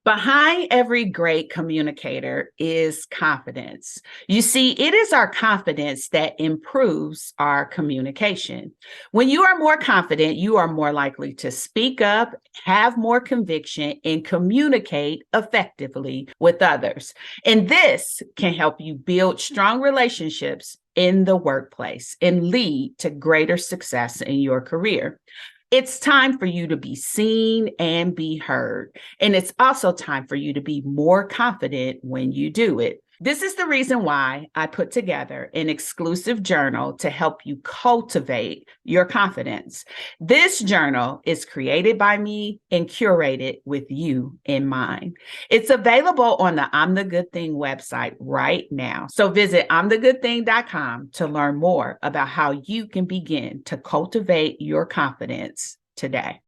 Behind every great communicator is confidence. You see, it is our confidence that improves our communication. When you are more confident, you are more likely to speak up, have more conviction, and communicate effectively with others. And this can help you build strong relationships in the workplace and lead to greater success in your career. It's time for you to be seen and be heard. And it's also time for you to be more confident when you do it. This is the reason why I put together an exclusive journal to help you cultivate your confidence. This journal is created by me and curated with you in mind. It's available on the I'm the Good Thing website right now. So visit I'mTheGoodThing.com to learn more about how you can begin to cultivate your confidence today.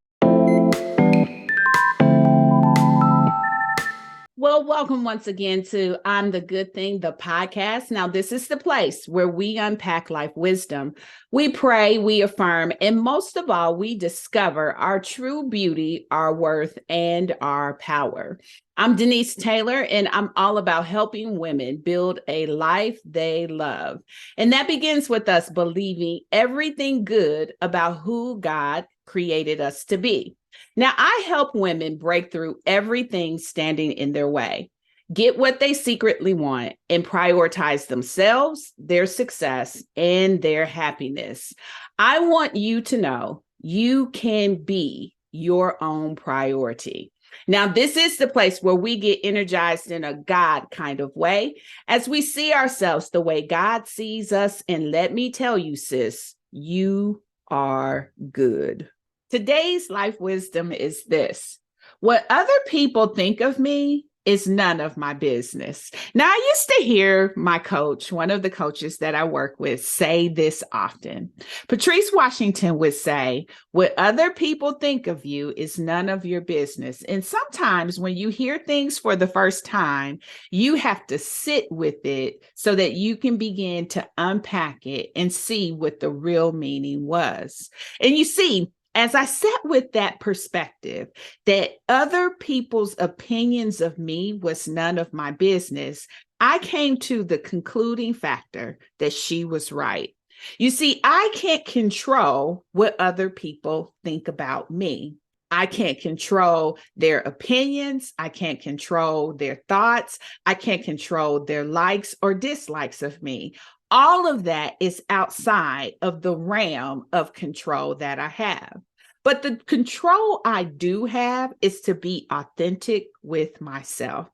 Well, welcome once again to I'm the Good Thing, the podcast. Now, this is the place where we unpack life wisdom. We pray, we affirm, and most of all, we discover our true beauty, our worth, and our power. I'm Denise Taylor, and I'm all about helping women build a life they love. And that begins with us believing everything good about who God created us to be. Now, I help women break through everything standing in their way, get what they secretly want, and prioritize themselves, their success, and their happiness. I want you to know you can be your own priority. Now, this is the place where we get energized in a God kind of way as we see ourselves the way God sees us. And let me tell you, sis, you are good. Today's life wisdom is this: what other people think of me is none of my business. Now, I used to hear my coach, one of the coaches that I work with, say this often. Patrice Washington would say, what other people think of you is none of your business. And sometimes when you hear things for the first time, you have to sit with it so that you can begin to unpack it and see what the real meaning was. And you see, as I sat with that perspective, that other people's opinions of me was none of my business, I came to the concluding factor that she was right. You see, I can't control what other people think about me. I can't control their opinions. I can't control their thoughts. I can't control their likes or dislikes of me. All of that is outside of the realm of control that I have. But the control I do have is to be authentic with myself.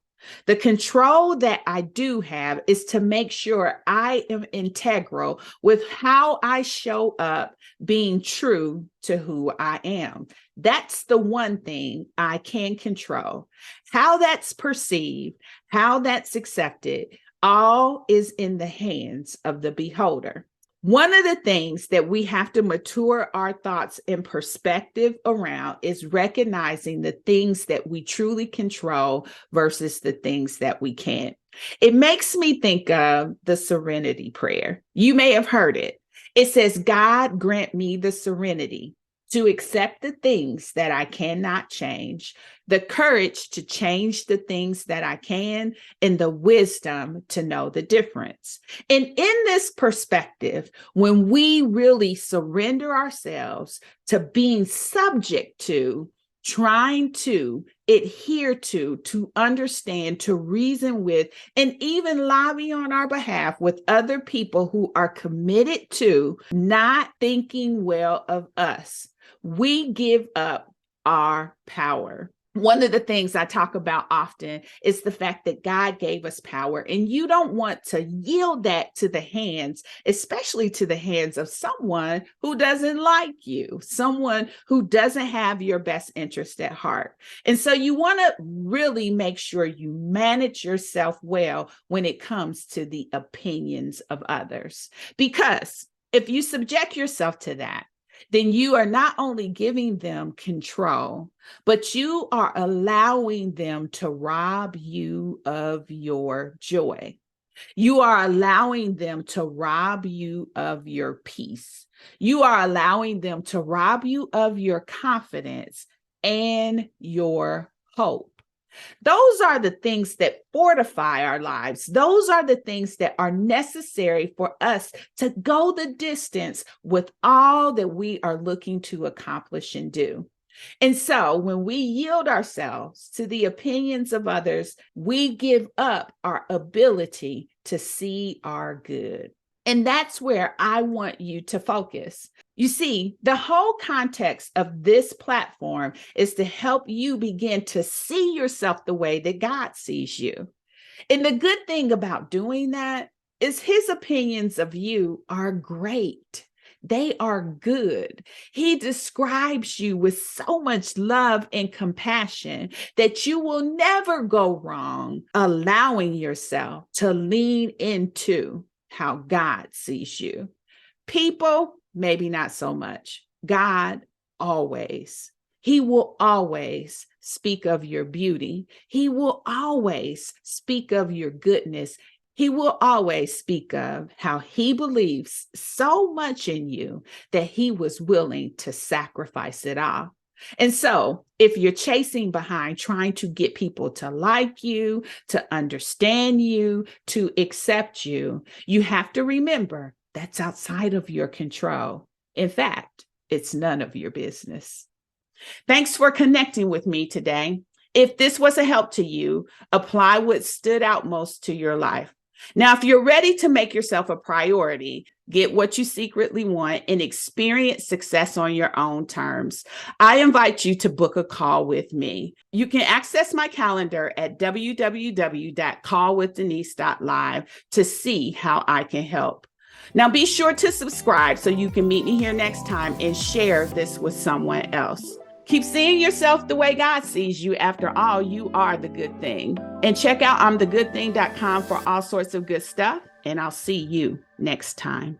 The control that I do have is to make sure I am integral with how I show up, being true to who I am. That's the one thing I can control. How that's perceived, how that's accepted, all is in the hands of the beholder. One of the things that we have to mature our thoughts and perspective around is recognizing the things that we truly control versus the things that we can't. It makes me think of the serenity prayer. You may have heard it. It says, God grant me the serenity to accept the things that I cannot change, the courage to change the things that I can, and the wisdom to know the difference. And in this perspective, when we really surrender ourselves to being subject to, trying to adhere to understand, to reason with, and even lobby on our behalf with other people who are committed to not thinking well of us, we give up our power. One of the things I talk about often is the fact that God gave us power, and you don't want to yield that to the hands, especially to the hands of someone who doesn't like you, someone who doesn't have your best interest at heart. And so you want to really make sure you manage yourself well when it comes to the opinions of others, because if you subject yourself to that, then you are not only giving them control, but you are allowing them to rob you of your joy. You are allowing them to rob you of your peace. You are allowing them to rob you of your confidence and your hope. Those are the things that fortify our lives. Those are the things that are necessary for us to go the distance with all that we are looking to accomplish and do. And so when we yield ourselves to the opinions of others, we give up our ability to see our good. And that's where I want you to focus. You see, the whole context of this platform is to help you begin to see yourself the way that God sees you. And the good thing about doing that is his opinions of you are great. They are good. He describes you with so much love and compassion that you will never go wrong allowing yourself to lean into how God sees you. People, maybe not so much. God, always. He will always speak of your beauty. He will always speak of your goodness. He will always speak of how he believes so much in you that he was willing to sacrifice it all. And so if you're chasing behind trying to get people to like you, to understand you, to accept you, you have to remember that's outside of your control. In fact, it's none of your business. Thanks for connecting with me today. If this was a help to you, apply what stood out most to your life. Now, if you're ready to make yourself a priority, get what you secretly want, and experience success on your own terms, I invite you to book a call with me. You can access my calendar at www.callwithdenise.live to see how I can help. Now, be sure to subscribe so you can meet me here next time and share this with someone else. Keep seeing yourself the way God sees you. After all, you are the good thing. And check out I'mTheGoodThing.com for all sorts of good stuff. And I'll see you next time.